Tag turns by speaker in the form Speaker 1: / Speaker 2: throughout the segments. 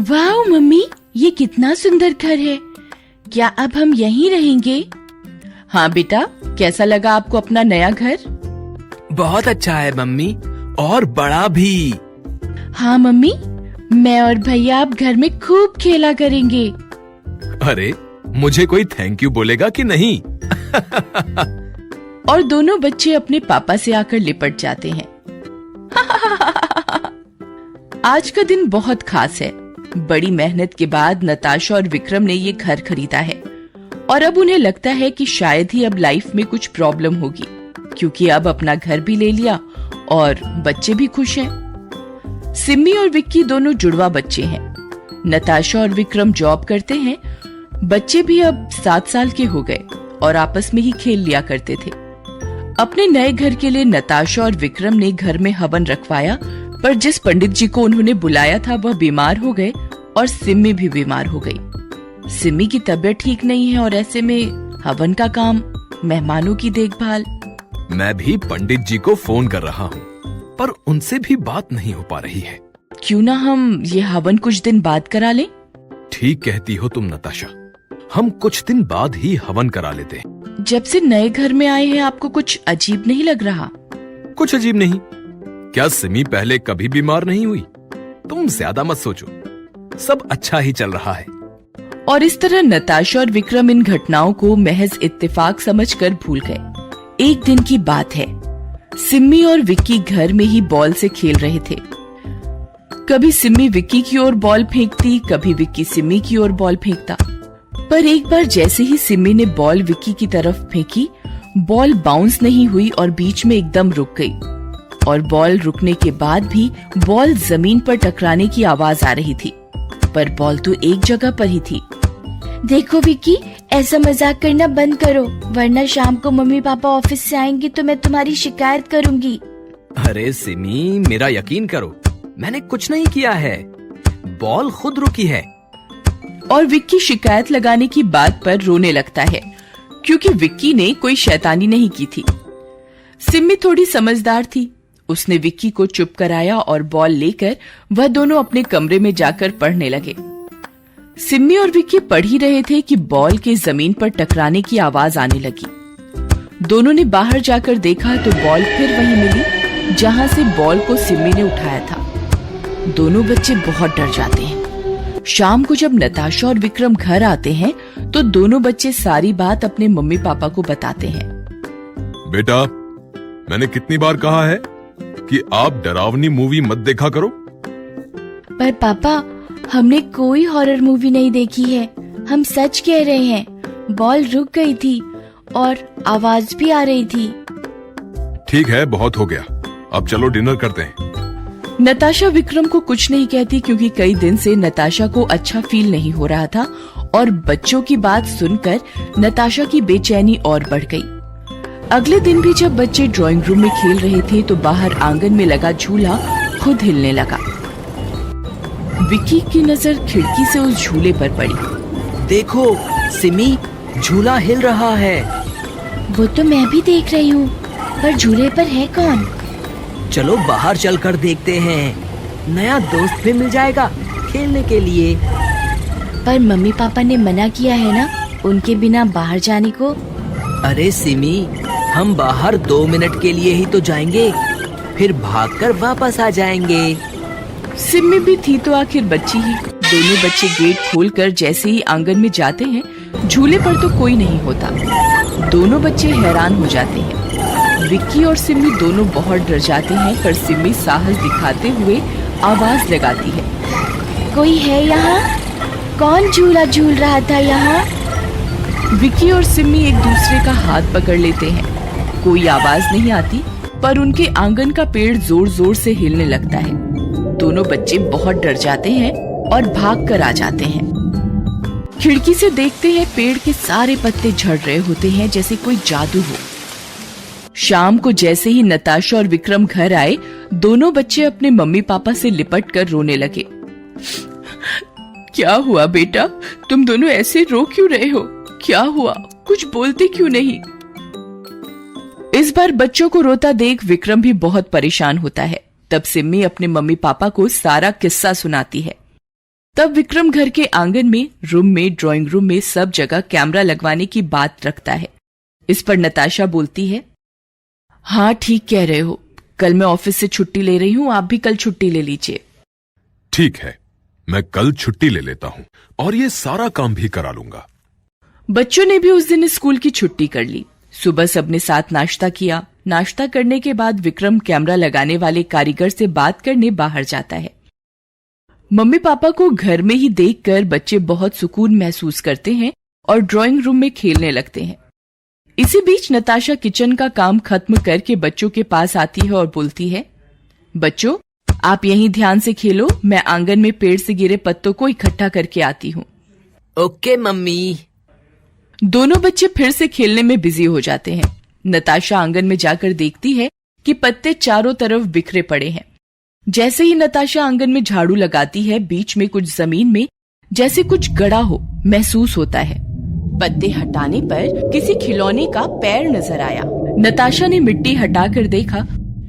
Speaker 1: वाह मम्मी, ये कितना सुंदर घर है। क्या अब हम यहीं रहेंगे? हाँ बेटा, कैसा लगा आपको अपना नया घर?
Speaker 2: बहुत अच्छा है मम्मी, और बड़ा भी।
Speaker 1: हाँ मम्मी, मैं और भैया अब घर में खूब खेला करेंगे।
Speaker 2: अरे, मुझे कोई थैंक यू बोलेगा कि नहीं?
Speaker 1: और दोनों बच्चे अपने पापा से आकर लिपट जाते हैं। आज का दिन बहुत खास है। बड़ी मेहनत के बाद नताशा और विक्रम ने ये घर खरीदा है और अब उन्हें लगता है कि शायद ही अब लाइफ में कुछ प्रॉब्लम होगी, क्योंकि अब अपना घर भी ले लिया और बच्चे भी खुश हैं। सिमी और विक्की दोनों जुड़वा बच्चे हैं। नताशा और विक्रम जॉब करते हैं। बच्चे भी अब 7 साल के हो गए और आपस में ही खेल लिया करते थे। अपने नए घर के लिए नताशा और विक्रम ने घर में हवन रखवाया, पर जिस पंडित जी को उन्होंने बुलाया था वह बीमार हो गए और सिमी भी बीमार हो गई। सिमी की तबीयत ठीक नहीं है और ऐसे में हवन का काम, मेहमानों की देखभाल।
Speaker 2: मैं भी पंडित जी को फोन कर रहा हूँ, पर उनसे भी बात नहीं हो पा रही है।
Speaker 1: क्यों ना हम ये हवन कुछ दिन बाद करा लें?
Speaker 2: ठीक कहती हो तुम नताशा, हम कुछ दिन बाद ही हवन करा लेते हैं।
Speaker 1: जब से नए घर में आए हैं आपको कुछ अजीब नहीं लग रहा?
Speaker 2: कुछ अजीब नहीं। क्या सिमी पहले कभी बीमार नहीं हुई? तुम ज्यादा मत सोचो, सब अच्छा ही चल रहा है।
Speaker 1: और इस तरह नताशा और विक्रम इन घटनाओं को महज इत्तेफाक समझकर भूल गए। एक दिन की बात है, सिमी और विक्की घर में ही बॉल से खेल रहे थे। कभी सिमी विक्की की ओर बॉल फेंकती, कभी विक्की सिमी की ओर बॉल फेंकता। पर एक बार जैसे ही सिमी ने बॉल विक्की की तरफ फेंकी, बॉल बाउंस नहीं हुई और बीच में एकदम रुक गई। और बॉल रुकने के बाद भी बॉल जमीन पर टकराने की आवाज आ रही थी, पर बॉल तो एक जगह पर ही थी। देखो विक्की, ऐसा मजाक करना बंद करो, वरना शाम को मम्मी पापा ऑफिस से आएंगे तो मैं तुम्हारी शिकायत करूंगी।
Speaker 2: अरे सिमी, मेरा यकीन करो, मैंने कुछ नहीं किया है, बॉल खुद रुकी है।
Speaker 1: और विक्की शिकायत लगाने की बात पर रोने लगता है, क्योंकि विक्की ने कोई शैतानी नहीं की थी। सिमी थोड़ी समझदार थी। उसने विक्की को चुप कराया और बॉल लेकर वह दोनों अपने कमरे में जाकर पढ़ने लगे। सिमी और विक्की पढ़ ही रहे थे कि बॉल के जमीन पर टकराने की आवाज आने लगी। दोनों ने बाहर जाकर देखा तो बॉल फिर वहीं मिली जहां से बॉल को सिमी ने उठाया था। दोनों बच्चे बहुत डर जाते हैं। शाम को जब नताशा और विक्रम घर आते हैं तो दोनों बच्चे सारी बात अपने मम्मी पापा को बताते हैं।
Speaker 2: बेटा, मैंने कितनी बार कहा है कि आप डरावनी मूवी मत देखा करो।
Speaker 1: पर पापा, हमने कोई हॉरर मूवी नहीं देखी है, हम सच कह रहे हैं। बॉल रुक गई थी और आवाज भी आ रही थी।
Speaker 2: ठीक है, बहुत हो गया, अब चलो डिनर करते हैं।
Speaker 1: नताशा विक्रम को कुछ नहीं कहती, क्योंकि कई दिन से नताशा को अच्छा फील नहीं हो रहा था और बच्चों की बात सुनकर नताशा की बेचैनी और बढ़ गई। अगले दिन भी जब बच्चे ड्राइंग रूम में खेल रहे थे तो बाहर आंगन में लगा झूला खुद हिलने लगा। विक्की की नजर खिड़की से उस झूले पर पड़ी।
Speaker 3: देखो सिमी, झूला हिल रहा है।
Speaker 1: वो तो मैं भी देख रही हूँ, पर झूले पर है कौन?
Speaker 3: चलो बाहर चलकर देखते हैं, नया दोस्त भी मिल जाएगा खेलने के लिए।
Speaker 1: पर मम्मी पापा ने मना किया है ना, उनके बिना बाहर जाने को।
Speaker 3: अरे सिमी, हम बाहर 2 मिनट के लिए ही तो जाएंगे, फिर भागकर वापस आ जाएंगे।
Speaker 1: सिमी भी थी तो आखिर बच्ची ही। दोनों बच्चे गेट खोलकर जैसे ही आंगन में जाते हैं, झूले पर तो कोई नहीं होता। दोनों बच्चे हैरान हो जाते हैं। विक्की और सिमी दोनों बहुत डर जाते हैं, पर सिमी साहस दिखाते हुए आवाज लगाती है, कोई है यहाँ? कौन झूला झूल रहा था यहाँ? विक्की और सिमी एक दूसरे का हाथ पकड़ लेते हैं। कोई आवाज नहीं आती, पर उनके आंगन का पेड़ जोर जोर से हिलने लगता है। दोनों बच्चे बहुत डर जाते हैं और भाग कर आ जाते हैं। खिड़की से देखते हैं, पेड़ के सारे पत्ते झड़ रहे होते हैं जैसे कोई जादू हो। शाम को जैसे ही नताशा और विक्रम घर आए, दोनों बच्चे अपने मम्मी पापा से लिपट कर रोने लगे। क्या हुआ बेटा, तुम दोनों ऐसे रो क्यों रहे हो? क्या हुआ, कुछ बोलते क्यों नहीं? इस बार बच्चों को रोता देख विक्रम भी बहुत परेशान होता है। तब सिमी अपने मम्मी पापा को सारा किस्सा सुनाती है। तब विक्रम घर के आंगन में, रूम में, ड्राइंग रूम में सब जगह कैमरा लगवाने की बात रखता है। इस पर नताशा बोलती है, हाँ ठीक कह रहे हो, कल मैं ऑफिस से छुट्टी ले रही हूं, आप भी कल छुट्टी ले लीजिए।
Speaker 2: ठीक है, मैं कल छुट्टी ले लेता हूं और ये सारा काम भी करा लूंगा।
Speaker 1: बच्चों ने भी उस दिन स्कूल की छुट्टी कर ली। सुबह सबने साथ नाश्ता किया। नाश्ता करने के बाद विक्रम कैमरा लगाने वाले कारीगर से बात करने बाहर जाता है। मम्मी पापा को घर में ही देखकर बच्चे बहुत सुकून महसूस करते हैं और ड्राइंग रूम में खेलने लगते हैं। इसी बीच नताशा किचन का काम खत्म करके बच्चों के पास आती है और बोलती है, बच्चों आप यहीं ध्यान से खेलो, मैं आंगन में पेड़ से गिरे पत्तों को इकट्ठा करके आती हूँ।
Speaker 3: Okay mummy.
Speaker 1: दोनों बच्चे फिर से खेलने में बिजी हो जाते हैं। नताशा आंगन में जाकर देखती है कि पत्ते चारों तरफ बिखरे पड़े हैं। जैसे ही नताशा आंगन में झाड़ू लगाती है, बीच में कुछ जमीन में जैसे कुछ गड़ा हो महसूस होता है। पत्ते हटाने पर किसी खिलौने का पैर नजर आया। नताशा ने मिट्टी हटाकर देखा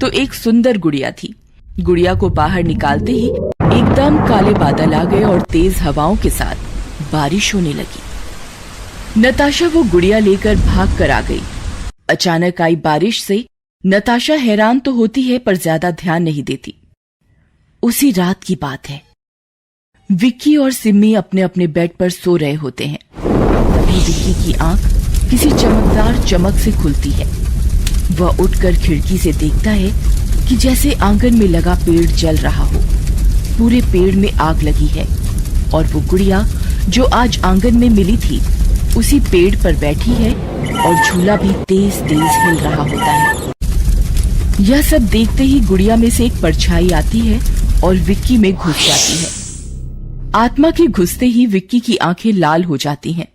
Speaker 1: तो एक सुंदर गुड़िया थी। गुड़िया को बाहर निकालते ही एकदम काले बादल आ गए और तेज हवाओं के साथ बारिश होने लगी। नताशा वो गुड़िया लेकर भाग कर आ गई। अचानक आई बारिश से नताशा हैरान तो होती है पर ज्यादा ध्यान नहीं देती। उसी रात की बात है। विक्की और सिमी अपने अपने बेड पर सो रहे होते हैं। तभी विक्की की आंख किसी चमकदार चमक से खुलती है। वह उठकर खिड़की से देखता है कि जैसे आंगन में लगा पेड़ जल रहा हो। पूरे पेड़ में आग लगी है और वो गुड़िया जो आज आंगन में मिली थी उसी पेड़ पर बैठी है और झूला भी तेज तेज हिल रहा होता है। यह सब देखते ही गुड़िया में से एक परछाई आती है और विक्की में घुस जाती है। आत्मा के घुसते ही विक्की की आंखें लाल हो जाती हैं।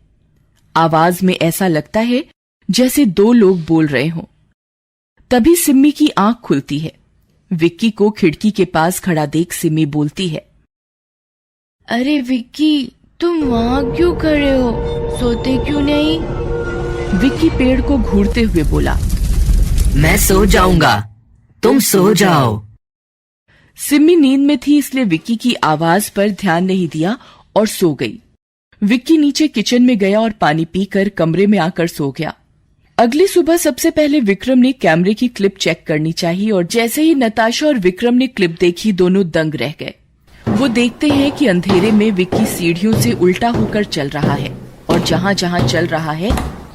Speaker 1: आवाज में ऐसा लगता है जैसे दो लोग बोल रहे हों। तभी सिम्मी की आंख खुलती है। विक्की को खिड़की के पास खड़ा देख सिम्मी बोलती है, अरे विक्की, तुम वहां क्यों खड़े हो? सोते क्यों नहीं? विक्की पेड़ को घूरते हुए बोला,
Speaker 3: मैं सो जाऊंगा, तुम सो जाओ।
Speaker 1: सिम्मी नींद में थी इसलिए विक्की की आवाज पर ध्यान नहीं दिया और सो गई। विक्की नीचे किचन में गया और पानी पीकर कमरे में आकर सो गया। अगली सुबह सबसे पहले विक्रम ने कैमरे की क्लिप चेक करनी चाहिए और जैसे ही नताशा और विक्रम ने क्लिप देखी दोनों दंग रह गए। वो देखते हैं कि अंधेरे में विक्की सीढ़ियों से उल्टा होकर चल रहा है और जहां जहां चल रहा है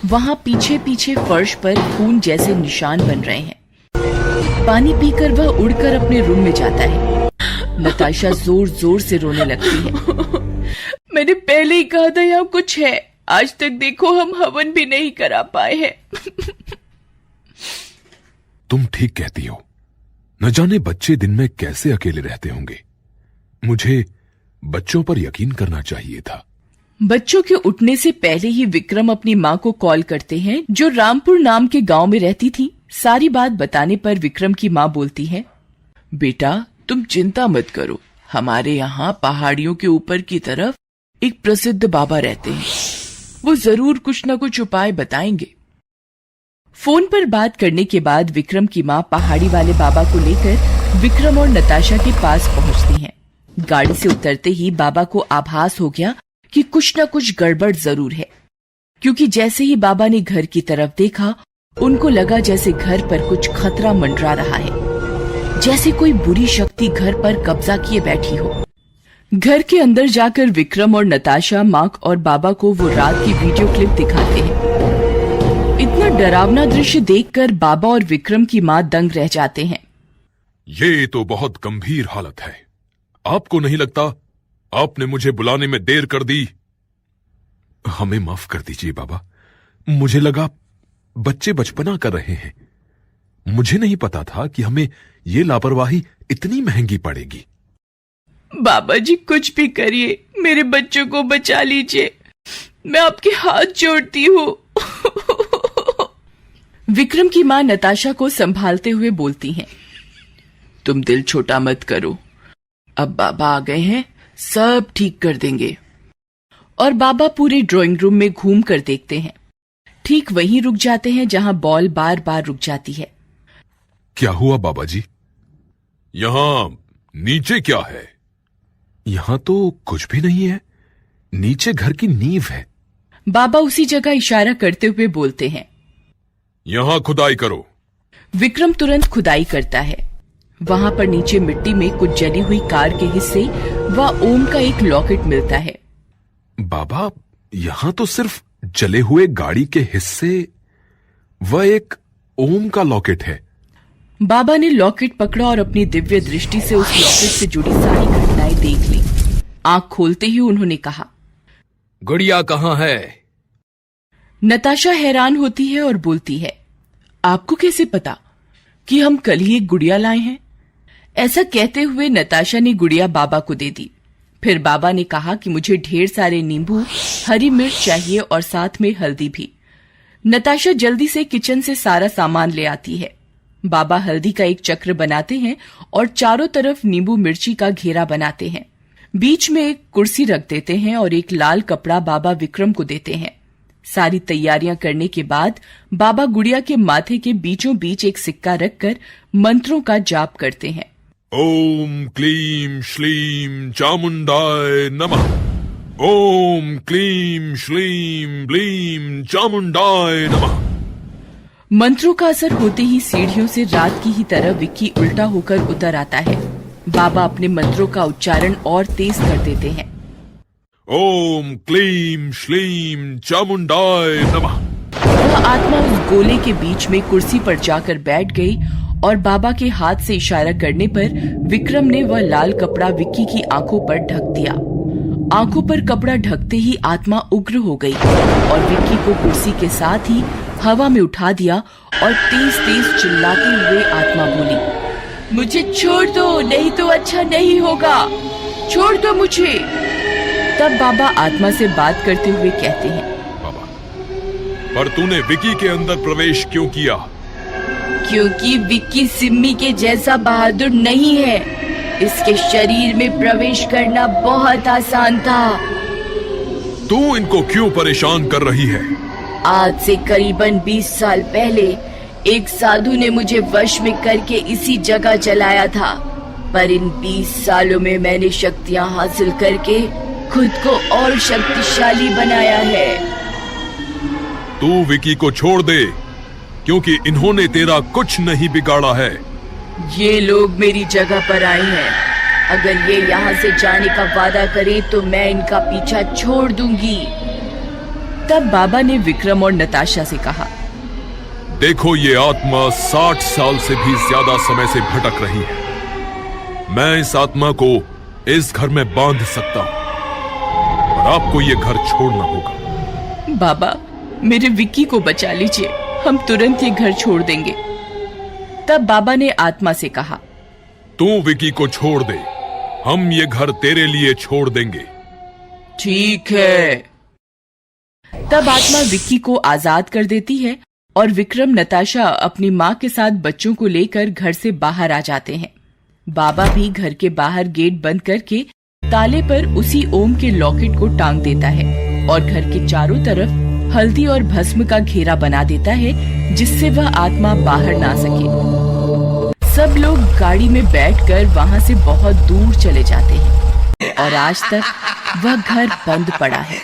Speaker 1: वहां पीछे पीछे फर्श पर खून जैसे निशान बन रहे हैं। पानी पीकर वह उड़कर अपने रूम में जाता है। नताशा जोर जोर से रोने लगती है। मैंने पहले ही कहा था यहाँ कुछ है, आज तक देखो हम हवन भी नहीं करा पाए हैं।
Speaker 2: तुम ठीक कहती हो, न जाने बच्चे दिन में कैसे अकेले रहते होंगे। मुझे बच्चों पर यकीन करना चाहिए था।
Speaker 1: बच्चों के उठने से पहले ही विक्रम अपनी माँ को कॉल करते हैं जो रामपुर नाम के गांव में रहती थी। सारी बात बताने पर विक्रम की माँ बोलती है, बेटा तुम चिंता मत करो, हमारे यहाँ पहाड़ियों के ऊपर की तरफ एक प्रसिद्ध बाबा रहते हैं, वो जरूर कुछ न कुछ उपाय बताएंगे। फोन पर बात करने के बाद विक्रम की माँ पहाड़ी वाले बाबा को लेकर विक्रम और नताशा के पास पहुंचती हैं। गाड़ी से उतरते ही बाबा को आभास हो गया कि कुछ न कुछ गड़बड़ जरूर है, क्योंकि जैसे ही बाबा ने घर की तरफ देखा उनको लगा जैसे घर पर कुछ खतरा मंडरा रहा है, जैसे कोई बुरी शक्ति घर पर कब्जा किए बैठी हो। घर के अंदर जाकर विक्रम और नताशा माँ और बाबा को वो रात की वीडियो क्लिप दिखाते हैं। इतना डरावना दृश्य देखकर बाबा और विक्रम की माँ दंग रह जाते हैं।
Speaker 2: ये तो बहुत गंभीर हालत है। आपको नहीं लगता आपने मुझे बुलाने में देर कर दी? हमें माफ कर दीजिए बाबा, मुझे लगा बच्चे बचपना कर रहे हैं। मुझे नहीं पता था कि हमें ये लापरवाही इतनी महंगी पड़ेगी।
Speaker 1: बाबा जी कुछ भी करिए, मेरे बच्चों को बचा लीजिए, मैं आपके हाथ जोड़ती हूँ। विक्रम की माँ नताशा को संभालते हुए बोलती हैं, तुम दिल छोटा मत करो, अब बाबा आ गए हैं, सब ठीक कर देंगे। और बाबा पूरे ड्राइंग रूम में घूम कर देखते हैं। ठीक वहीं रुक जाते हैं जहां बॉल बार बार रुक जाती है।
Speaker 2: क्या हुआ बाबा जी? यहां नीचे क्या है? यहां तो कुछ भी नहीं है। नीचे घर की नींव है।
Speaker 1: बाबा उसी जगह इशारा करते हुए बोलते हैं।
Speaker 2: यहां खुदाई करो।
Speaker 1: विक्रम तुरंत खुदाई करता है। वहां पर नीचे मिट्टी में कुछ जली हुई कार के हिस्से व ओम का एक लॉकेट मिलता है।
Speaker 2: बाबा, यहां तो सिर्फ जले हुए गाड़ी के हिस्से व एक ओम का लॉकेट है।
Speaker 1: बाबा ने लॉकेट पकड़ा और अपनी दिव्य दृष्टि से उस लॉकेट से जुड़ी सारी घटनाएं देख ली। आंख खोलते ही उन्होंने कहा,
Speaker 3: गुड़िया कहाँ है?
Speaker 1: नताशा हैरान होती है और बोलती है, आपको कैसे पता कि हम कल ही एक गुड़िया लाए हैं? ऐसा कहते हुए नताशा ने गुड़िया बाबा को दे दी। फिर बाबा ने कहा कि मुझे ढेर सारे नींबू, हरी मिर्च चाहिए और साथ में हल्दी भी। नताशा जल्दी से किचन से सारा सामान ले आती है। बाबा हल्दी का एक चक्र बनाते हैं और चारों तरफ नींबू मिर्ची का घेरा बनाते हैं। बीच में एक कुर्सी रख देते हैं और एक लाल कपड़ा बाबा विक्रम को देते हैं। सारी तैयारियां करने के बाद बाबा गुड़िया के माथे के बीचों बीच एक सिक्का रखकर मंत्रों का जाप करते हैं।
Speaker 2: ओम क्लीम श्लीम चामुंडाय नमः। ओम क्लीम श्लीम ब्लीम चामुंडाय नमः।
Speaker 1: मंत्रों का असर होते ही सीढ़ियों से रात की ही तरह विक्की उल्टा होकर उतर आता है। बाबा अपने मंत्रों का उच्चारण और तेज कर देते हैं।
Speaker 2: ओम क्लीम श्लीम चामुंडाय नमः।
Speaker 1: वह आत्मा उस गोले के बीच में कुर्सी पर जाकर बैठ गई और बाबा के हाथ से इशारा करने पर विक्रम ने वह लाल कपड़ा विक्की की आंखों पर ढक दिया। आंखों पर कपड़ा ढकते ही आत्मा उग्र हो गई और विक्की को कुर्सी के साथ ही हवा में उठा दिया और तेज तेज चिल्लाते हुए आत्मा बोली, मुझे छोड़ दो, नहीं तो अच्छा नहीं होगा, छोड़ दो मुझे। तब बाबा आत्मा से बात करते हुए कहते हैं,
Speaker 2: बाबा, पर तूने विकी के अंदर प्रवेश क्यों किया?
Speaker 1: क्योंकि विक्की सिम्मी के जैसा बहादुर नहीं है। इसके शरीर में प्रवेश करना बहुत आसान था।
Speaker 2: तू इनको क्यों परेशान कर रही है?
Speaker 1: आज से करीबन 20 साल पहले एक साधु ने मुझे वश में करके इसी जगह चलाया था, पर इन 20 सालों में मैंने शक्तियां हासिल करके खुद को और शक्तिशाली बनाया है।
Speaker 2: तू विकी को छोड़ दे, क्योंकि इन्होंने तेरा कुछ नहीं बिगाड़ा है।
Speaker 1: ये लोग मेरी जगह पर आए हैं। अगर ये यहाँ से जाने का वादा करें तो मैं इनका पीछा छोड़ दूंगी। तब बाबा ने विक्रम और नताशा से कहा,
Speaker 2: देखो, ये आत्मा 60 साल से भी ज्यादा समय से भटक रही है। मैं इस आत्मा को इस घर में बांध सकता हूं, और आपको ये घर छोड़ना होगा।
Speaker 1: बाबा, मेरे विक्की को बचा लीजिए, हम तुरंत ये घर छोड़ देंगे। तब बाबा ने आत्मा से कहा,
Speaker 2: तू विकी को छोड़ दे, हम ये घर तेरे लिए छोड़ देंगे।
Speaker 1: ठीक है। तब आत्मा विक्की को आजाद कर देती है और विक्रम, नताशा अपनी माँ के साथ बच्चों को लेकर घर से बाहर आ जाते हैं। बाबा भी घर के बाहर गेट बंद करके ताले पर उसी ओम के लॉकेट को टांग देता है और घर के चारों तरफ हल्दी और भस्म का घेरा बना देता है, जिससे वह आत्मा बाहर ना सके। सब लोग गाड़ी में बैठकर वहाँ से बहुत दूर चले जाते हैं और आज तक वह घर बंद पड़ा है।